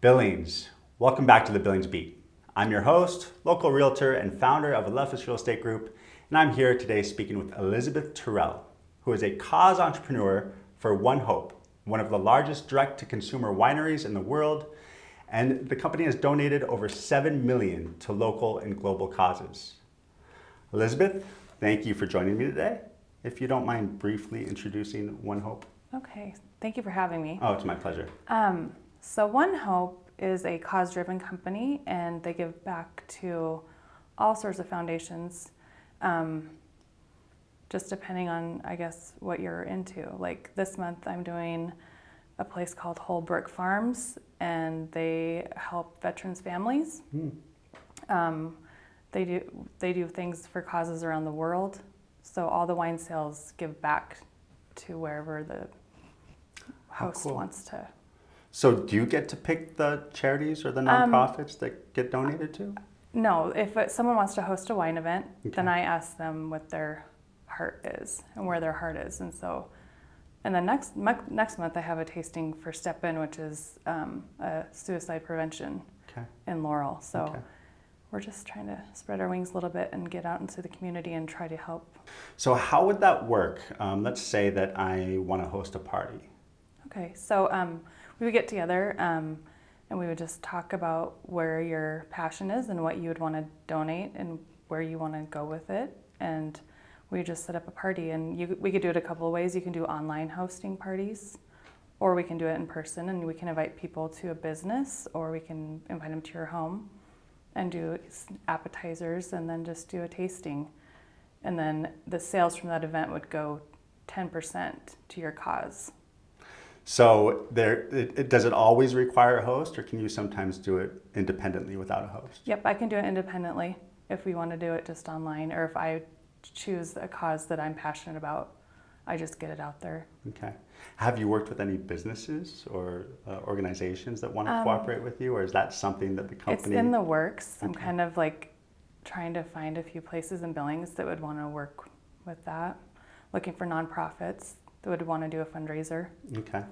Billings. Welcome back to the Billings Beat. I'm your host, local realtor and founder of Alephus Real Estate Group, and I'm here today speaking with Elizabeth Terrel, who is a cause entrepreneur for One Hope, one of the largest direct-to-consumer wineries in the world, and the company has donated over $7 million to local and global causes. Elizabeth, thank you for joining me today. If you don't mind briefly introducing One Hope. Okay, thank you for having me. Oh, it's my pleasure. So One Hope is a cause-driven company, and they give back to all sorts of foundations, just depending on, I guess, what you're into. Like this month, I'm doing a place called Holbrook Farms, and they help veterans' families. They do things for causes around the world. So all the wine sales give back to wherever the host wants to. So do you get to pick the charities or the nonprofits that get donated to? No, if someone wants to host a wine event, then I ask them what their heart is and where their heart is. And then next month I have a tasting for Step In, which is a suicide prevention in Laurel. So we're just trying to spread our wings a little bit and get out into the community and try to help. So how would that work? Let's say that I want to host a party. Okay, so we would get together and we would just talk about where your passion is and what you would want to donate and where you want to go with it. And we just set up a party, and we could do it a couple of ways. You can do online hosting parties, or we can do it in person, and we can invite people to a business, or we can invite them to your home and do appetizers and then just do a tasting. And then the sales from that event would go 10% to your cause. So does it always require a host, or can you sometimes do it independently without a host? Yep, I can do it independently if we want to do it just online, or if I choose a cause that I'm passionate about, I just get it out there. Okay. Have you worked with any businesses or organizations that want to cooperate with you, or is that something that the company... It's in the works. I'm kind of like trying to find a few places in Billings that would want to work with that, looking for nonprofits that would want to do a fundraiser. Okay.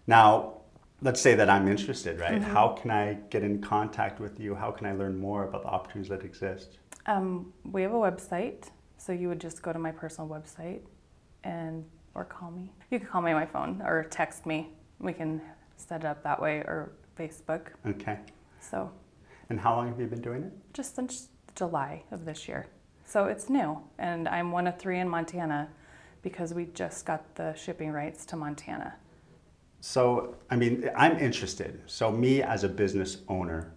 Now, let's say that I'm interested, right? How can I get in contact with you? How can I learn more about the opportunities that exist? We have a website, so you would just go to my personal website or call me. You can call me on my phone or text me. We can set it up that way, or Facebook. Okay. So. And how long have you been doing it? Just since July of this year. So it's new, and I'm one of 3 in Montana because we just got the shipping rights to Montana. So, I mean, I'm interested. So me as a business owner,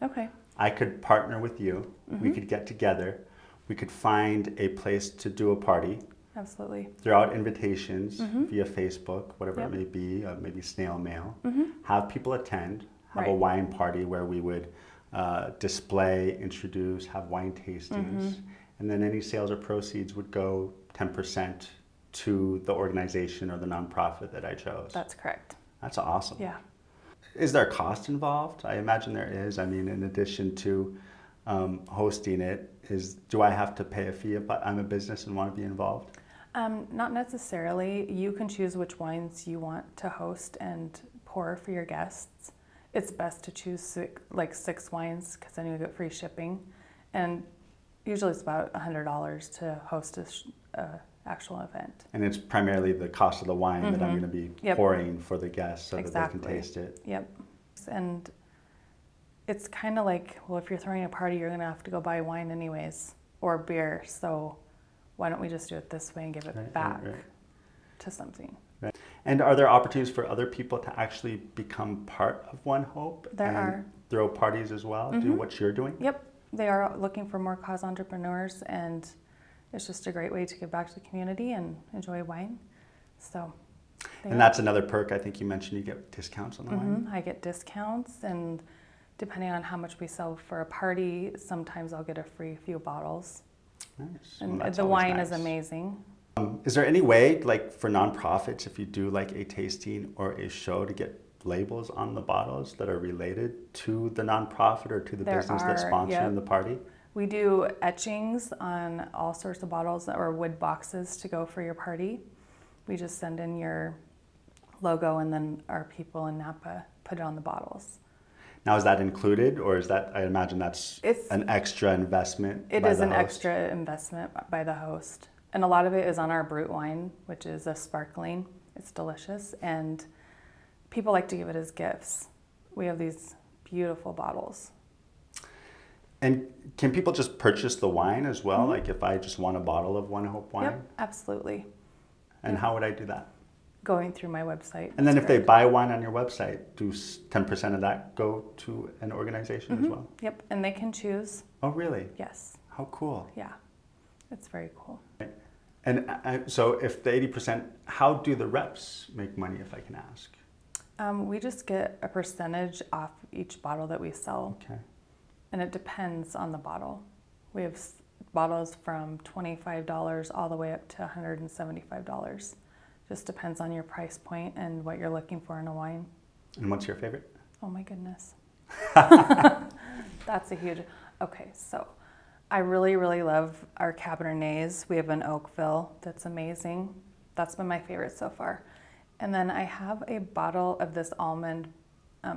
I could partner with you. We could get together. We could find a place to do a party. Absolutely. Throw out invitations via Facebook, whatever it may be, maybe snail mail. Have people attend, have a wine party where we would display, introduce, have wine tastings, and then any sales or proceeds would go 10% to the organization or the nonprofit that I chose. That's correct. That's awesome. Yeah. Is there cost involved? I imagine there is. I mean, in addition to hosting it, do I have to pay a fee if I'm a business and want to be involved? Not necessarily. You can choose which wines you want to host and pour for your guests. It's best to choose 6 wines because then you get free shipping. And usually it's about $100 to host a actual event. And it's primarily the cost of the wine that I'm going to be pouring for the guests so that they can taste it. Yep. And it's kind of like, well, if you're throwing a party, you're going to have to go buy wine anyways, or beer. So why don't we just do it this way and give it back to something? Right. And are there opportunities for other people to actually become part of One Hope? There are. Throw parties as well, do what you're doing? Yep. They are looking for more cause entrepreneurs, and it's just a great way to give back to the community and enjoy wine. So. And that's another perk. I think you mentioned you get discounts on the wine. I get discounts, and depending on how much we sell for a party, sometimes I'll get a free few bottles. Nice. And the wine is amazing. Is there any way, like for nonprofits, if you do like a tasting or a show, to get labels on the bottles that are related to the nonprofit or to the business that's sponsoring the party? We do etchings on all sorts of bottles or wood boxes to go for your party. We just send in your logo, and then our people in Napa put it on the bottles. Now, is that included, or is that, I imagine that's an extra investment It by is the an host? extra investment by the host. And a lot of it is on our brut wine, which is a sparkling. It's delicious. And people like to give it as gifts. We have these beautiful bottles. And can people just purchase the wine as well? Like if I just want a bottle of One Hope wine? Yep, absolutely. And how would I do that? Going through my website. And then if they buy wine on your website, do 10% of that go to an organization as well? Yep, and they can choose. Oh, really? Yes. How cool. Yeah, it's very cool. And so if the 80%, how do the reps make money, if I can ask? We just get a percentage off each bottle that we sell. Okay. And it depends on the bottle. We have bottles from $25 all the way up to $175. Just depends on your price point and what you're looking for in a wine. And what's your favorite? Oh my goodness. That's a huge, okay, so I really, really love our Cabernets. We have an Oakville that's amazing. That's been my favorite so far. And then I have a bottle of this almond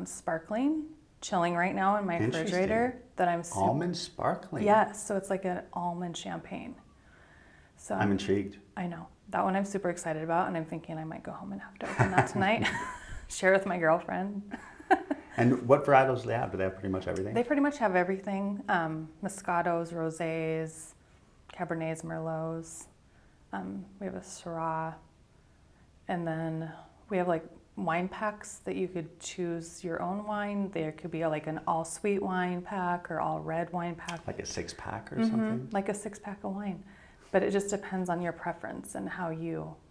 sparkling chilling right now in my refrigerator that I'm almond sparkling. Yes, so it's like an almond champagne. So I'm intrigued. I know. That one I'm super excited about, and I'm thinking I might go home and have to open that tonight. Share with my girlfriend. And what varietals do they have? Do they have pretty much everything? They pretty much have everything. Moscatos, Rosés, Cabernets, Merlots. We have a Syrah. And then we have like wine packs that you could choose your own wine. There could be like an all sweet wine pack or all red wine pack. Like a 6-pack or something? Like a 6-pack of wine. But it just depends on your preference and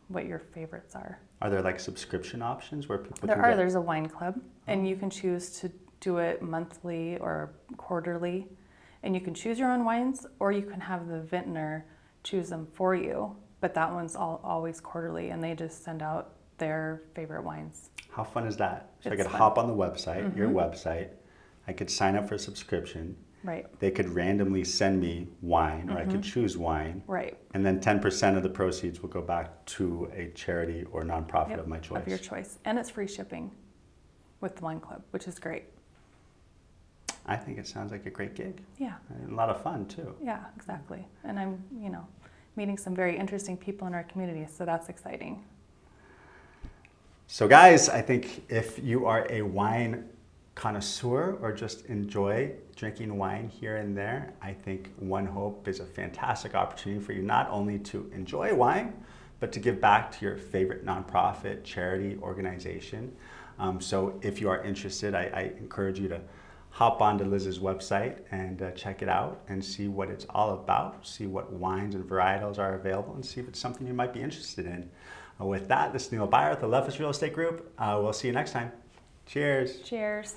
what your favorites are. Are there like subscription options where people There's a wine club, and you can choose to do it monthly or quarterly. And you can choose your own wines, or you can have the vintner choose them for you. But that one's always quarterly, and they just send out their favorite wines. How fun is that? So I It's could fun. hop on the website, your website. I could sign up for a subscription. Right. They could randomly send me wine, or I could choose wine. Right. And then 10% of the proceeds will go back to a charity or nonprofit of my choice. Of your choice. And it's free shipping with the wine club, which is great. I think it sounds like a great gig. Yeah. And a lot of fun too. Yeah, exactly. And I'm, meeting some very interesting people in our community, so that's exciting. So guys, I think if you are a wine connoisseur or just enjoy drinking wine here and there, I think One Hope is a fantastic opportunity for you not only to enjoy wine, but to give back to your favorite nonprofit, charity, organization. So if you are interested, I encourage you to hop onto Liz's website and check it out and see what it's all about, see what wines and varietals are available, and see if it's something you might be interested in. With that, this is Neil Byer with the Levis Real Estate Group. We'll see you next time. Cheers. Cheers.